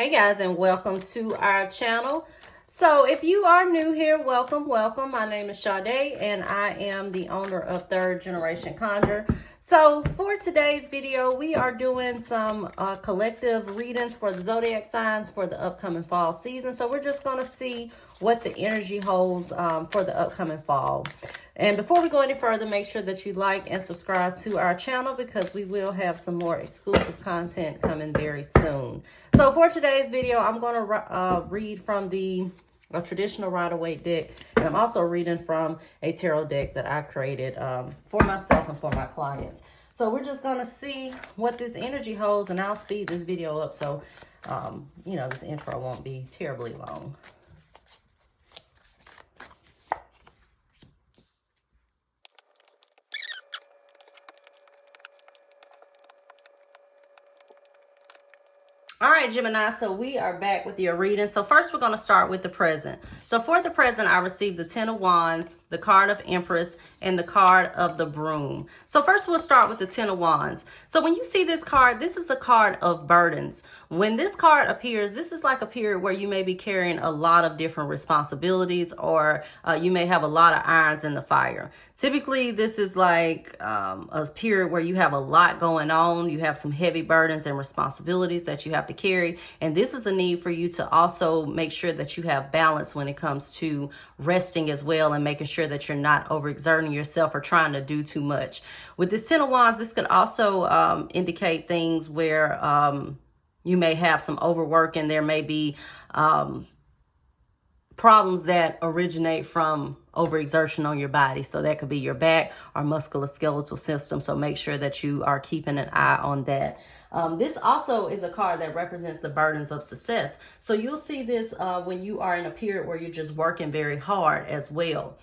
Hey guys, and welcome to our channel. So if you are new here, welcome. My name is Sade and I am the owner of Third Generation Conjure. So for today's video, we are doing some collective readings for the zodiac signs for the upcoming fall season. So we're just going to see what the energy holds for the upcoming fall. And before we go any further, make sure that you like and subscribe to our channel because we will have some more exclusive content coming very soon. So for today's video, I'm going to read from a traditional Rider-Waite deck, and I'm also reading from a tarot deck that I created for myself and for my clients. So we're just going to see what this energy holds, and I'll speed this video up so, this intro won't be terribly long. All right, Gemini, so we are back with your reading. So first we're going to start with the present. So for the present, I received the Ten of Wands, the card of Empress, and the card of the Broom. So first we'll start with the Ten of Wands. So when you see this card, this is a card of burdens. When this card appears, this is like a period where you may be carrying a lot of different responsibilities, or you may have a lot of irons in the fire. Typically, this is like a period where you have a lot going on. You have some heavy burdens and responsibilities that you have to carry. And this is a need for you to also make sure that you have balance when it comes to resting as well, and making sure that you're not overexerting yourself or trying to do too much. With this Ten of Wands, this could also indicate things where you may have some overwork, and there may be problems that originate from overexertion on your body. So that could be your back or musculoskeletal system. So make sure that you are keeping an eye on that. This also is a card that represents the burdens of success. So you'll see this when you are in a period where you're just working very hard as well.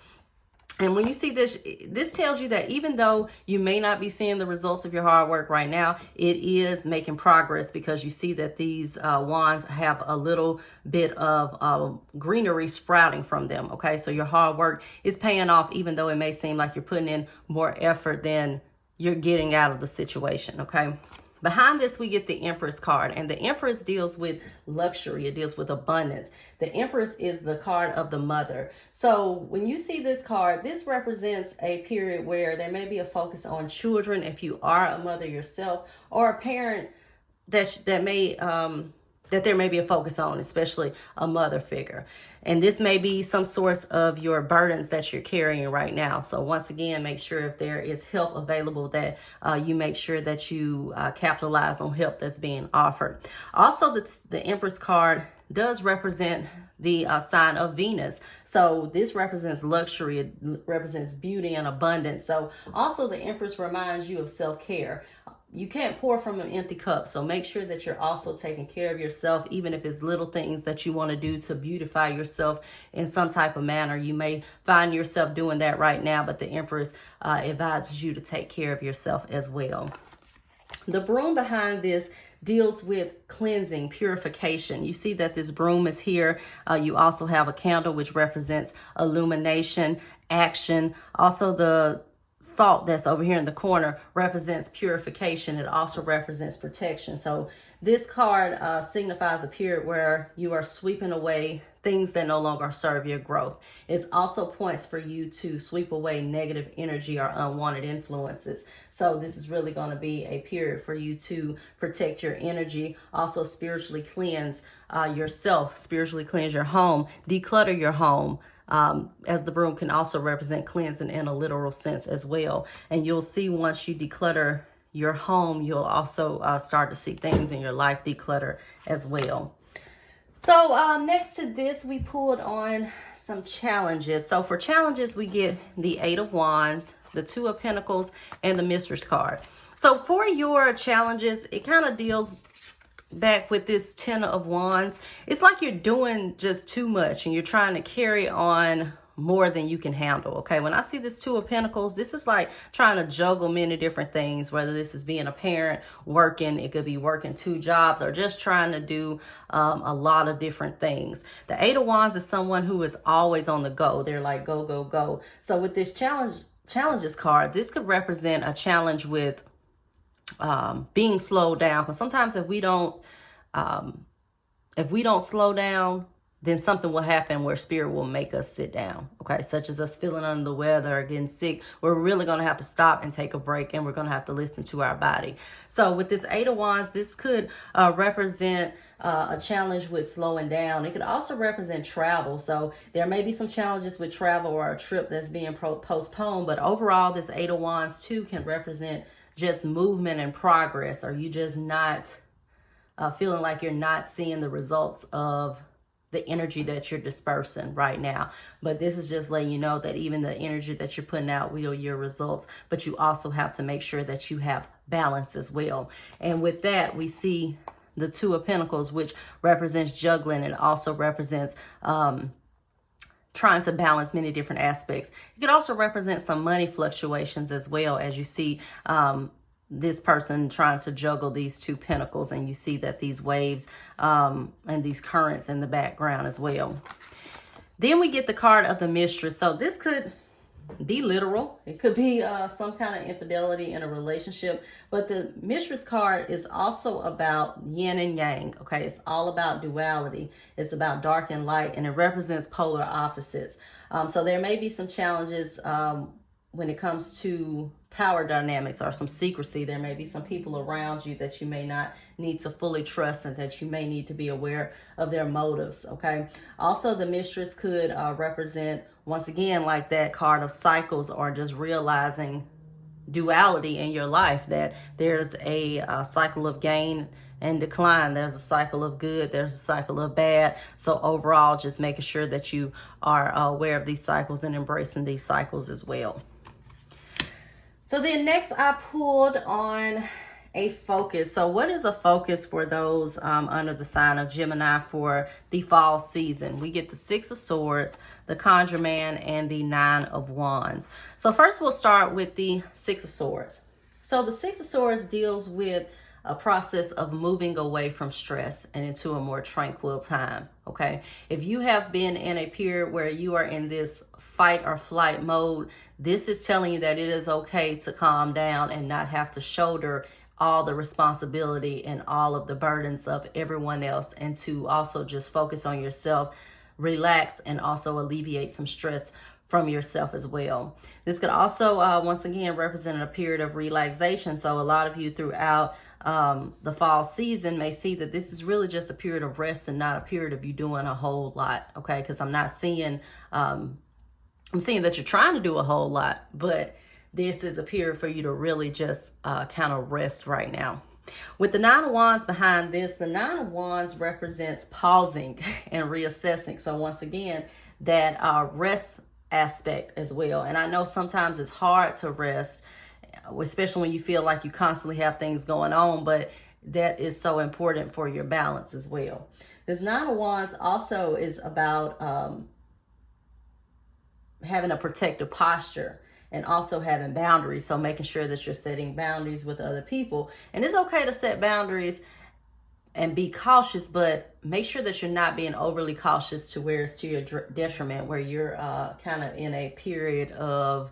And when you see this, this tells you that even though you may not be seeing the results of your hard work right now, it is making progress, because you see that these wands have a little bit of greenery sprouting from them. Okay, so your hard work is paying off, even though it may seem like you're putting in more effort than you're getting out of the situation. Okay. Behind this, we get the Empress card, and the Empress deals with luxury. It deals with abundance. The Empress is the card of the mother. So when you see this card, this represents a period where there may be a focus on children if you are a mother yourself, or a parent that there may be a focus on, especially a mother figure. And this may be some source of your burdens that you're carrying right now. So once again, make sure if there is help available that you make sure that you capitalize on help that's being offered. Also, the Empress card does represent the sign of Venus. So this represents luxury. It represents beauty and abundance. So also the Empress reminds you of self-care. You can't pour from an empty cup. So make sure that you're also taking care of yourself, even if it's little things that you want to do to beautify yourself in some type of manner. You may find yourself doing that right now, but the Empress advises you to take care of yourself as well. The Broom behind this deals with cleansing, purification. You see that this broom is here. You also have a candle, which represents illumination, action. Also, the salt that's over here in the corner represents purification. It also represents protection. So this card signifies a period where you are sweeping away things that no longer serve your growth. It also points for you to sweep away negative energy or unwanted influences. So this is really going to be a period for you to protect your energy, also spiritually cleanse yourself, spiritually cleanse your home, declutter your home. As the broom can also represent cleansing in a literal sense as well. And you'll see once you declutter your home, you'll also start to see things in your life declutter as well. So next to this, we pulled on some challenges. So for challenges, we get the Eight of Wands, the Two of Pentacles, and the Mistress card. So for your challenges, it kind of deals back with this Ten of Wands. It's like you're doing just too much and you're trying to carry on more than you can handle. Okay, when I see this Two of Pentacles, this is like trying to juggle many different things, whether this is being a parent, working, it could be working 2 jobs, or just trying to do a lot of different things. The Eight of Wands is someone who is always on the go. They're like go, go, go. So with this challenges card, this could represent a challenge with being slowed down. Because sometimes if we don't if we don't slow down, then something will happen where spirit will make us sit down, okay? Such as us feeling under the weather or getting sick. We're really going to have to stop and take a break, and we're going to have to listen to our body. So with this Eight of Wands, this could represent a challenge with slowing down. It could also represent travel. So there may be some challenges with travel or a trip that's being postponed, but overall, this Eight of Wands too can represent just movement and progress, or you just not feeling like you're not seeing the results of the energy that you're dispersing right now. But this is just letting you know that even the energy that you're putting out will yield your results, but you also have to make sure that you have balance as well. And with that, we see the Two of Pentacles, which represents juggling and also represents trying to balance many different aspects. It could also represent some money fluctuations as well, as you see this person trying to juggle these two pentacles, and you see that these waves and these currents in the background as well. Then we get the card of the Mistress. So this could be literal. It could be some kind of infidelity in a relationship, but the Mistress card is also about yin and yang. Okay, it's all about duality. It's about dark and light, and it represents polar opposites. So there may be some challenges when it comes to power dynamics or some secrecy. There may be some people around you that you may not need to fully trust, and that you may need to be aware of their motives. Okay, also the Mistress could represent, once again, like that card of cycles, or just realizing duality in your life, that there's a cycle of gain and decline. There's a cycle of good, there's a cycle of bad. So overall, just making sure that you are aware of these cycles and embracing these cycles as well. So then next I pulled on a focus. So what is a focus for those under the sign of Gemini for the fall season? We get the Six of Swords, the Conjure Man, and the Nine of Wands. So first we'll start with the Six of Swords. So the Six of Swords deals with a process of moving away from stress and into a more tranquil time, okay? If you have been in a period where you are in this fight or flight mode, this is telling you that it is okay to calm down and not have to shoulder all the responsibility and all of the burdens of everyone else, and to also just focus on yourself, relax, and also alleviate some stress from yourself as well. This could also, once again, represent a period of relaxation. So a lot of you throughout the fall season may see that this is really just a period of rest and not a period of you doing a whole lot, okay? Because I'm not seeing, I'm seeing that you're trying to do a whole lot, but this is a period for you to really just kind of rest right now. With the Nine of Wands behind this, the Nine of Wands represents pausing and reassessing. So once again, that rest aspect as well. And I know sometimes it's hard to rest, especially when you feel like you constantly have things going on, but that is so important for your balance as well. This Nine of Wands also is about having a protective posture and also having boundaries. So making sure that you're setting boundaries with other people. And it's okay to set boundaries and be cautious, but make sure that you're not being overly cautious to where it's to your detriment, where you're kind of in a period of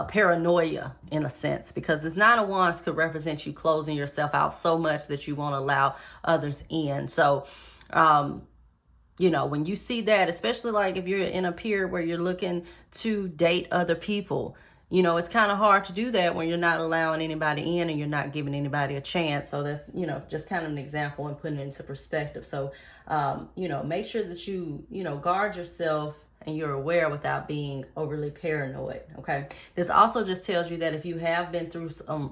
paranoia in a sense, because this Nine of Wands could represent you closing yourself out so much that you won't allow others in. So, you know, when you see that, especially like if you're in a period where you're looking to date other people, you know, it's kind of hard to do that when you're not allowing anybody in and you're not giving anybody a chance. So that's, you know, just kind of an example and putting it into perspective. So, you know, make sure that you know, guard yourself and you're aware without being overly paranoid, okay? This also just tells you that if you have been through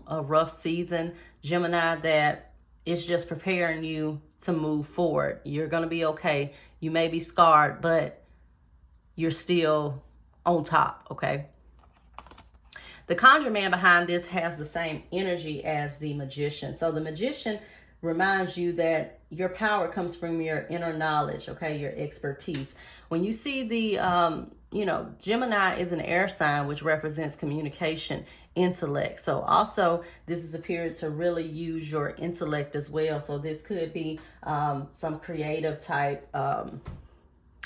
a rough season, Gemini, that it's just preparing you to move forward. You're going to be okay. You may be scarred, but you're still on top, okay? The Conjure Man behind this has the same energy as the Magician. So the Magician reminds you that your power comes from your inner knowledge, okay, your expertise. When you see the, you know, Gemini is an air sign, which represents communication, intellect. So also this is a period to really use your intellect as well. So this could be some creative type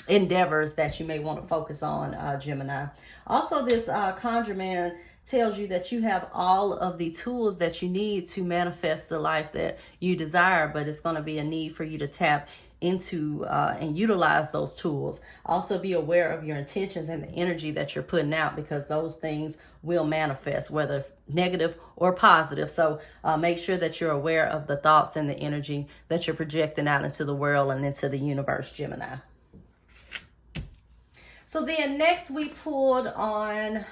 endeavors that you may want to focus on, Gemini. Also, this Conjure Man tells you that you have all of the tools that you need to manifest the life that you desire, but it's going to be a need for you to tap into and utilize those tools. Also be aware of your intentions and the energy that you're putting out, because those things will manifest, whether negative or positive. So make sure that you're aware of the thoughts and the energy that you're projecting out into the world and into the universe, Gemini. So then next we pulled on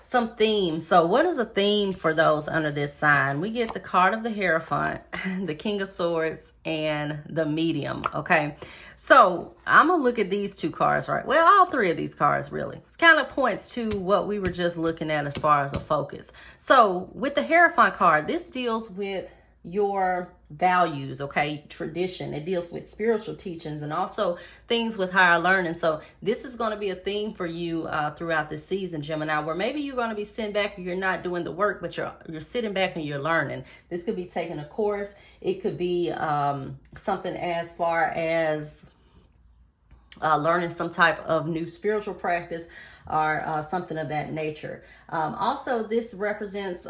some themes. So what is a theme for those under this sign? We get the card of the Hierophant, the King of Swords, and the Medium. Okay, so I'm gonna look at these two cards, right? Well, all three of these cards really. It kind of points to what we were just looking at as far as a focus. So with the Hierophant card, this deals with your values, okay, tradition. It deals with spiritual teachings and also things with higher learning. So this is going to be a theme for you throughout this season, Gemini, where maybe you're going to be sitting back and you're not doing the work, but you're sitting back and you're learning. This could be taking a course. It could be something as far as learning some type of new spiritual practice or something of that nature. Also, this represents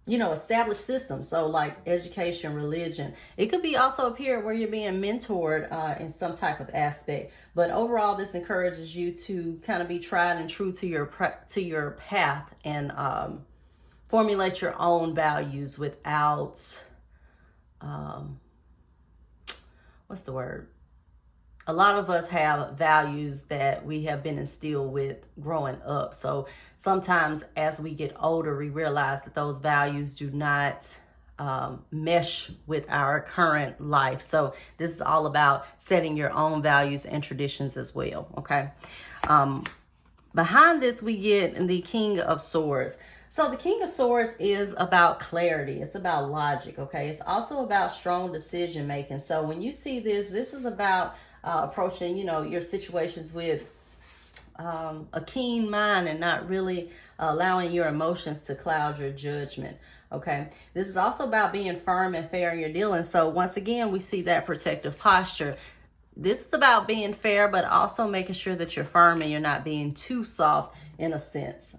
established systems. So like education, religion. It could be also a period where you're being mentored in some type of aspect. But overall, this encourages you to kind of be tried and true to your path and formulate your own values without, what's the word? A lot of us have values that we have been instilled with growing up. So sometimes as we get older, we realize that those values do not mesh with our current life. So this is all about setting your own values and traditions as well. Okay. Behind this, we get the King of Swords. So the King of Swords is about clarity. It's about logic. Okay. It's also about strong decision making. So when you see this, this is about approaching, your situations with a keen mind and not really allowing your emotions to cloud your judgment. Okay. This is also about being firm and fair in your dealings. So once again, we see that protective posture. This is about being fair, but also making sure that you're firm and you're not being too soft in a sense.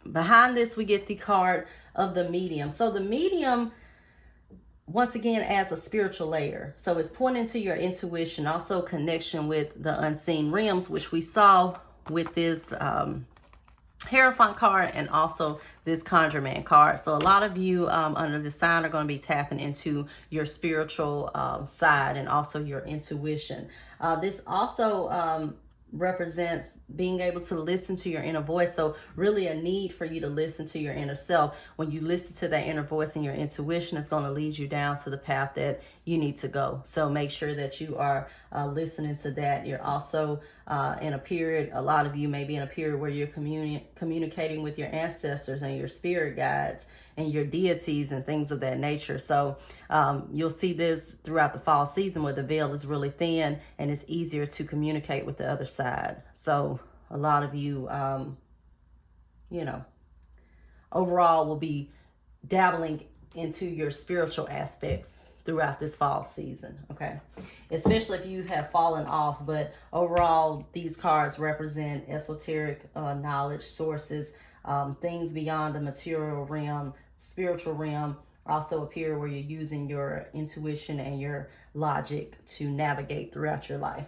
Behind this, we get the card of the Medium. So the Medium, once again, as a spiritual layer. So it's pointing to your intuition, also connection with the unseen realms, which we saw with this Hierophant card and also this Conjure Man card. So a lot of you under this sign are going to be tapping into your spiritual side and also your intuition. This also represents being able to listen to your inner voice. So really a need for you to listen to your inner self. When you listen to that inner voice and your intuition, it's going to lead you down to the path that you need to go. So make sure that you are listening to that. You're also in a period, a lot of you may be in a period where you're communicating with your ancestors and your spirit guides and your deities and things of that nature. So you'll see this throughout the fall season where the veil is really thin and it's easier to communicate with the other side. So a lot of you, overall will be dabbling into your spiritual aspects throughout this fall season, okay? Especially if you have fallen off, but overall, these cards represent esoteric knowledge sources, things beyond the material realm, spiritual realm, also appear where you're using your intuition and your logic to navigate throughout your life.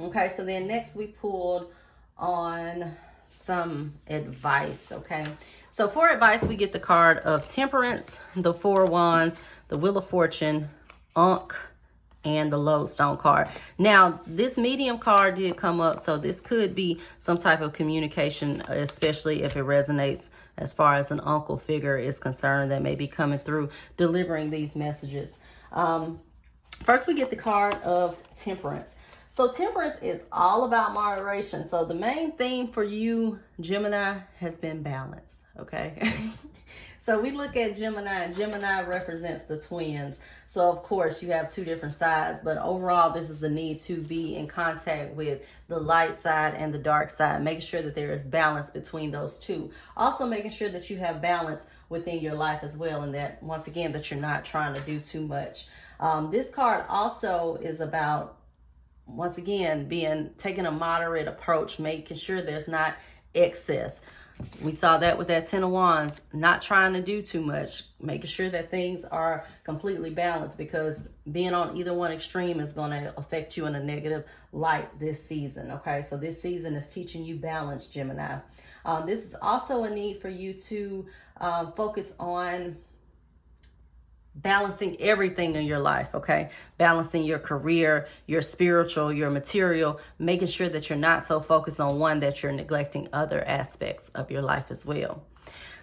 Okay, so then next we pulled on some advice, okay? So for advice, we get the card of Temperance, the Four of Wands, the Wheel of Fortune, Ankh, and the Lodestone card. Now, this Medium card did come up, so this could be some type of communication, especially if it resonates as far as an uncle figure is concerned that may be coming through delivering these messages. First, we get the card of Temperance. So Temperance is all about moderation. So the main theme for you, Gemini, has been balance, okay? So we look at Gemini, and Gemini represents the twins. So of course you have two different sides, but overall this is the need to be in contact with the light side and the dark side, making sure that there is balance between those two. Also making sure that you have balance within your life as well, and that once again that you're not trying to do too much. This card also is about, once again, taking a moderate approach, making sure there's not excess. We saw that with that 10 of Wands, not trying to do too much, making sure that things are completely balanced, because being on either one extreme is going to affect you in a negative light this season. Okay, so this season is teaching you balance, Gemini. This is also a need for you to focus on balancing everything in your life, okay? Balancing your career, your spiritual, your material, making sure that you're not so focused on one that you're neglecting other aspects of your life as well.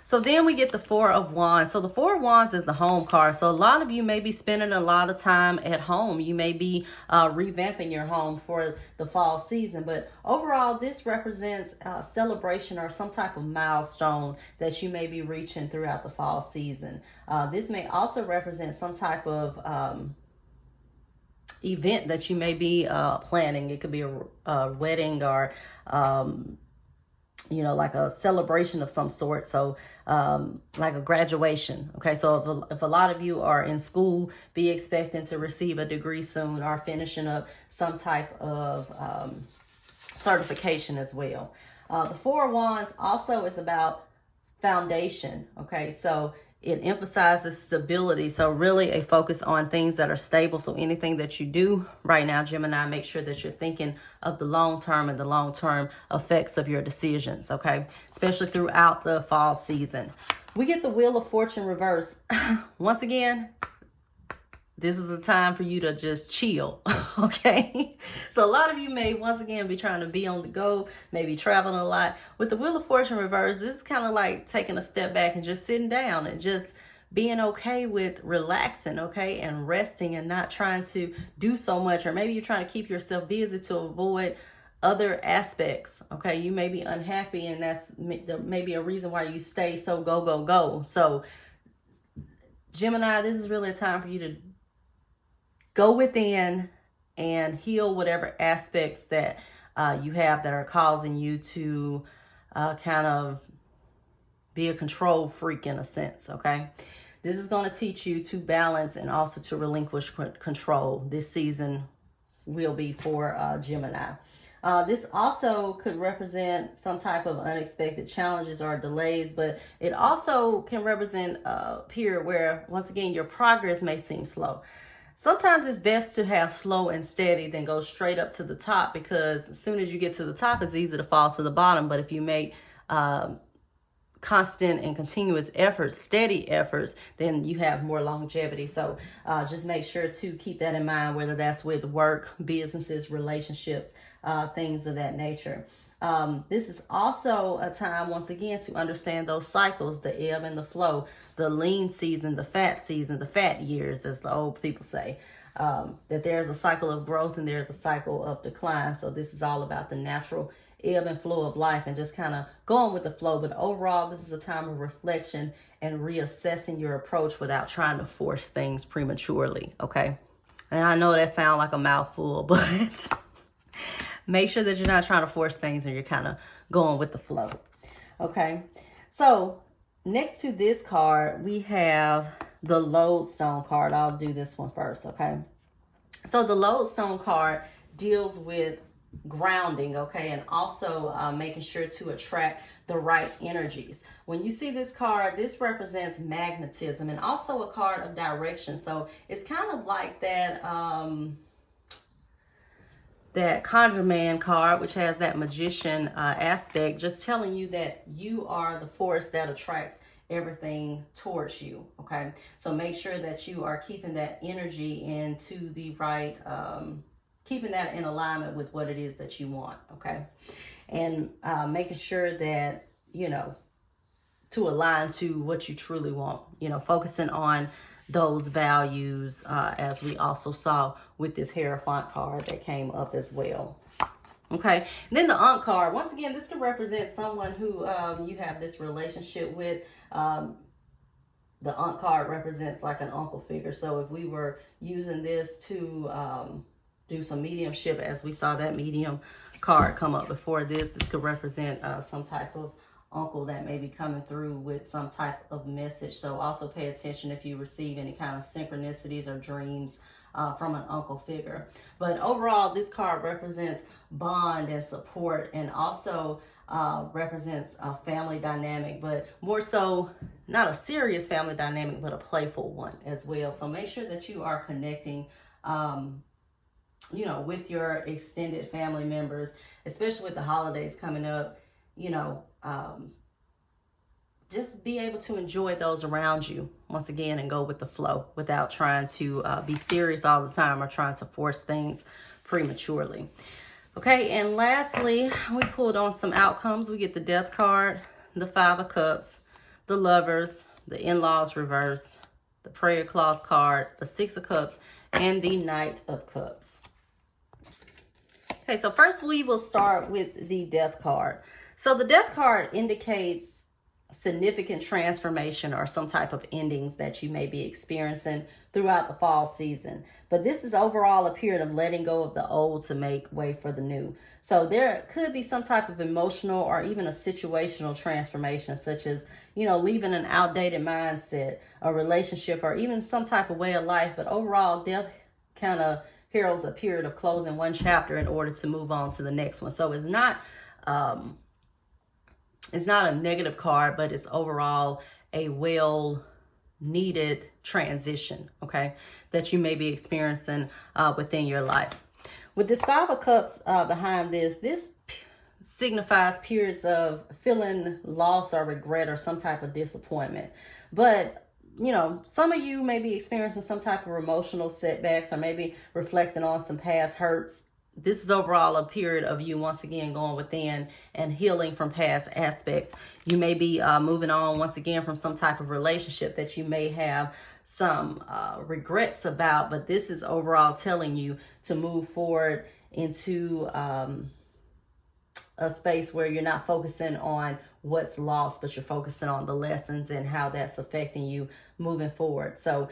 So then we get the Four of Wands. So the Four of Wands is the home card. So a lot of you may be spending a lot of time at home. You may be revamping your home for the fall season. But overall, this represents a celebration or some type of milestone that you may be reaching throughout the fall season. This may also represent some type of event that you may be planning. It could be a wedding or you know, like a celebration of some sort. So like a graduation. Okay, so if a lot of you are in school, be expecting to receive a degree soon, or finishing up some type of certification as well. The Four of Wands also is about foundation. Okay, so it emphasizes stability. So really a focus on things that are stable. So anything that you do right now, Gemini, make sure that you're thinking of the long term and the long term effects of your decisions, okay? Especially throughout the fall season. We get the Wheel of Fortune reverse. Once again, this is a time for you to just chill, okay? So a lot of you may, once again, be trying to be on the go, maybe traveling a lot. With the Wheel of Fortune reverse, this is kind of like taking a step back and just sitting down and just being okay with relaxing, okay? And resting and not trying to do so much. Or maybe you're trying to keep yourself busy to avoid other aspects, okay? You may be unhappy, and that's maybe a reason why you stay so go, go, go. So Gemini, this is really a time for you to go within and heal whatever aspects that you have that are causing you to kind of be a control freak in a sense, okay? This is going to teach you to balance and also to relinquish control. This season will be for Gemini. This also could represent some type of unexpected challenges or delays, but it also can represent a period where, once again, your progress may seem slow. Sometimes it's best to have slow and steady than go straight up to the top, because as soon as you get to the top, it's easy to fall to the bottom. But if you make constant and continuous efforts, steady efforts, then you have more longevity. So just make sure to keep that in mind, whether that's with work, businesses, relationships, things of that nature. This is also a time, once again, to understand those cycles, the ebb and the flow, the lean season, the fat years, as the old people say, that there's a cycle of growth and there's a cycle of decline. So this is all about the natural ebb and flow of life and just kind of going with the flow. But overall, this is a time of reflection and reassessing your approach without trying to force things prematurely, okay? And I know that sounds like a mouthful, but make sure that you're not trying to force things and you're kind of going with the flow. Okay. So next to this card, we have the Lodestone card. I'll do this one first. Okay. So the Lodestone card deals with grounding. Okay. And also making sure to attract the right energies. When you see this card, this represents magnetism and also a card of direction. So it's kind of like that, that Conjure Man card, which has that magician aspect, just telling you that you are the force that attracts everything towards you, okay? So make sure that you are keeping that energy into the right, keeping that in alignment with what it is that you want, okay? And making sure that, you know, to align to what you truly want, you know, focusing on those values, as we also saw with this Hierophant card that came up as well. Okay, and then the Ankh card. Once again, this could represent someone who you have this relationship with. The Ankh card represents like an uncle figure. So if we were using this to do some mediumship, as we saw that medium card come up before this, this could represent some type of uncle that may be coming through with some type of message. So also pay attention if you receive any kind of synchronicities or dreams from an uncle figure. But overall, this card represents bond and support, and also represents a family dynamic, but more so not a serious family dynamic, but a playful one as well. So make sure that you are connecting, with your extended family members, especially with the holidays coming up. Just be able to enjoy those around you once again and go with the flow without trying to be serious all the time or trying to force things prematurely. Okay, and lastly, we pulled on some outcomes. We get the Death card, the Five of Cups, the Lovers, the In-Laws reversed, the Prayer Cloth card, the Six of Cups, and the Knight of Cups. Okay, so first we will start with the Death card. So the Death card indicates significant transformation or some type of endings that you may be experiencing throughout the fall season. But this is overall a period of letting go of the old to make way for the new. So there could be some type of emotional or even a situational transformation, such as, leaving an outdated mindset, a relationship, or even some type of way of life. But overall, death kind of heralds a period of closing one chapter in order to move on to the next one. So it's not a negative card, but it's overall a well-needed transition, okay, that you may be experiencing within your life. With this Five of Cups behind this signifies periods of feeling loss or regret or some type of disappointment. But, some of you may be experiencing some type of emotional setbacks or maybe reflecting on some past hurts. This is overall a period of you once again going within and healing from past aspects. You may be moving on once again from some type of relationship that you may have some regrets about, but this is overall telling you to move forward into a space where you're not focusing on what's lost, but you're focusing on the lessons and how that's affecting you moving forward. So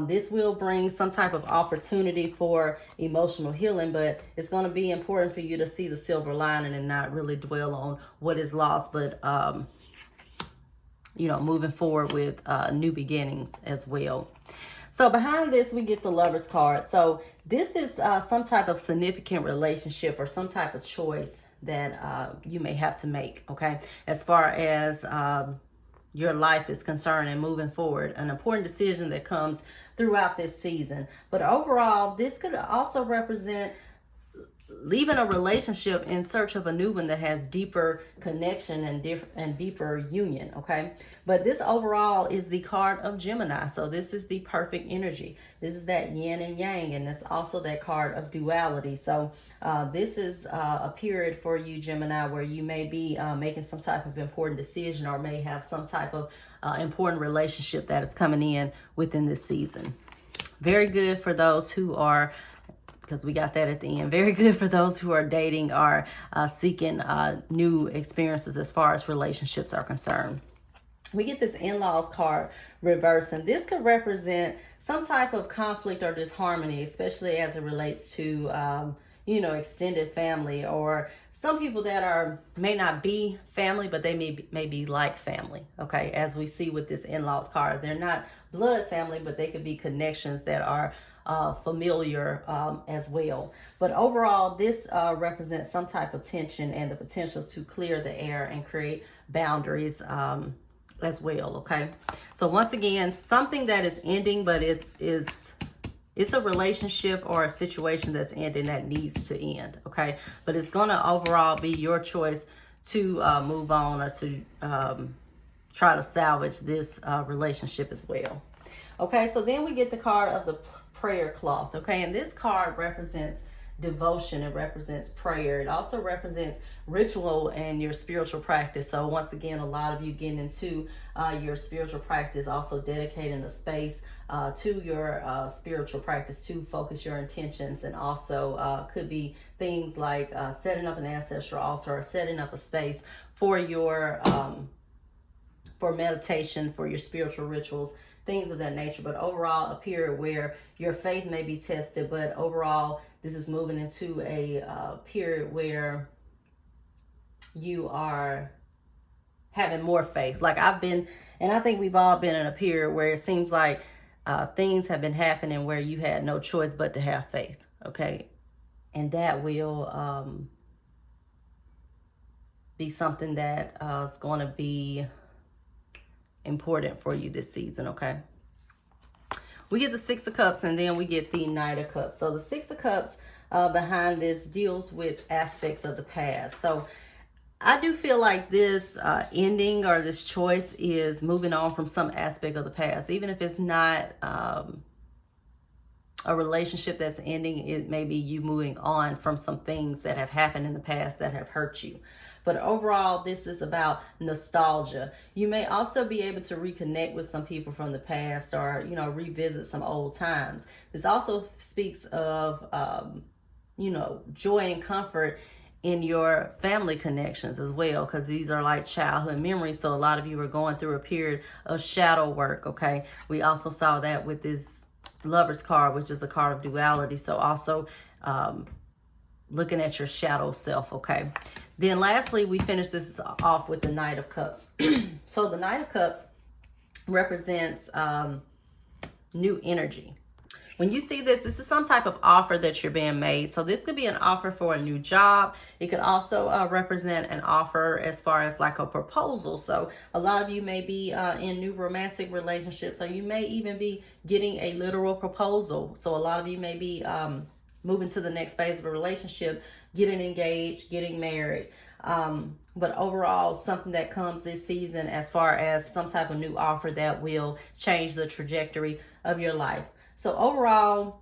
this will bring some type of opportunity for emotional healing, but it's going to be important for you to see the silver lining and not really dwell on what is lost, but moving forward with new beginnings as well. So behind this, we get the Lovers card. So this is some type of significant relationship or some type of choice that you may have to make, okay, as far as your life is concerned and moving forward. An important decision that comes throughout this season. But overall, this could also represent leaving a relationship in search of a new one that has deeper connection and deeper union, okay? But this overall is the card of Gemini. So this is the perfect energy. This is that yin and yang, and it's also that card of duality. So this is a period for you, Gemini, where you may be making some type of important decision or may have some type of important relationship that is coming in within this season. Very good for those who are, because we got that at the end. Very good for those who are dating or seeking new experiences as far as relationships are concerned. We get this In-Laws card reversed, and this could represent some type of conflict or disharmony, especially as it relates to, extended family, or some people that may not be family, but they may be like family, okay? As we see with this In-Laws card, they're not blood family, but they could be connections that are familiar as well. But overall, this represents some type of tension and the potential to clear the air and create boundaries as well, okay? So once again, something that is ending, but it's a relationship or a situation that's ending that needs to end, okay? But it's going to overall be your choice to move on or to try to salvage this relationship as well. Okay, so then we get the card of the Prayer Cloth, okay? And this card represents devotion. It represents prayer. It also represents ritual and your spiritual practice. So once again, a lot of you getting into your spiritual practice, also dedicating a space to your spiritual practice to focus your intentions, and also could be things like setting up an ancestral altar or setting up a space for your for meditation, for your spiritual rituals, things of that nature. But overall, a period where your faith may be tested, but overall, this is moving into a period where you are having more faith. Like I've been, and I think we've all been in a period where it seems like things have been happening where you had no choice but to have faith, okay? And that will be something that is going to be important for you this season, okay? We get the Six of Cups, and then we get the Knight of Cups. So the Six of Cups behind this deals with aspects of the past. So I do feel like this ending or this choice is moving on from some aspect of the past. Even if it's not a relationship that's ending, it may be you moving on from some things that have happened in the past that have hurt you. But overall, this is about nostalgia. You may also be able to reconnect with some people from the past, or, you know, revisit some old times. This also speaks of, you know, joy and comfort in your family connections as well, because these are like childhood memories. So a lot of you are going through a period of shadow work, okay? We also saw that with this Lover's card, which is a card of duality. So also looking at your shadow self, okay? Then lastly, we finish this off with the Knight of Cups. So the Knight of Cups represents new energy. When you see this, this is some type of offer that you're being made. So this could be an offer for a new job. It could also represent an offer as far as like a proposal. So a lot of you may be in new romantic relationships, or you may even be getting a literal proposal. So a lot of you may be moving to the next phase of a relationship, getting engaged, getting married. But overall, something that comes this season as far as some type of new offer that will change the trajectory of your life. So overall,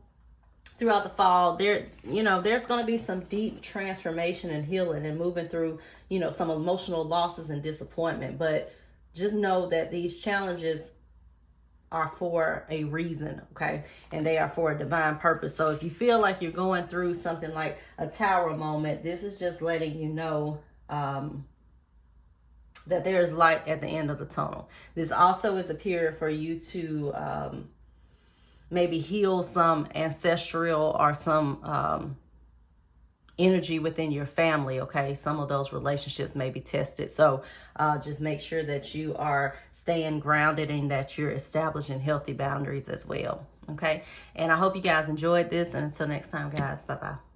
throughout the fall, there's going to be some deep transformation and healing and moving through, you know, some emotional losses and disappointment. But just know that these challenges are for a reason, okay? And they are for a divine purpose. So if you feel like you're going through something like a tower moment, this is just letting you know that there is light at the end of the tunnel. This also is a period for you to maybe heal some ancestral or some energy within your family, okay? Some of those relationships may be tested. So just make sure that you are staying grounded and that you're establishing healthy boundaries as well, okay? And I hope you guys enjoyed this. And until next time, guys, bye-bye.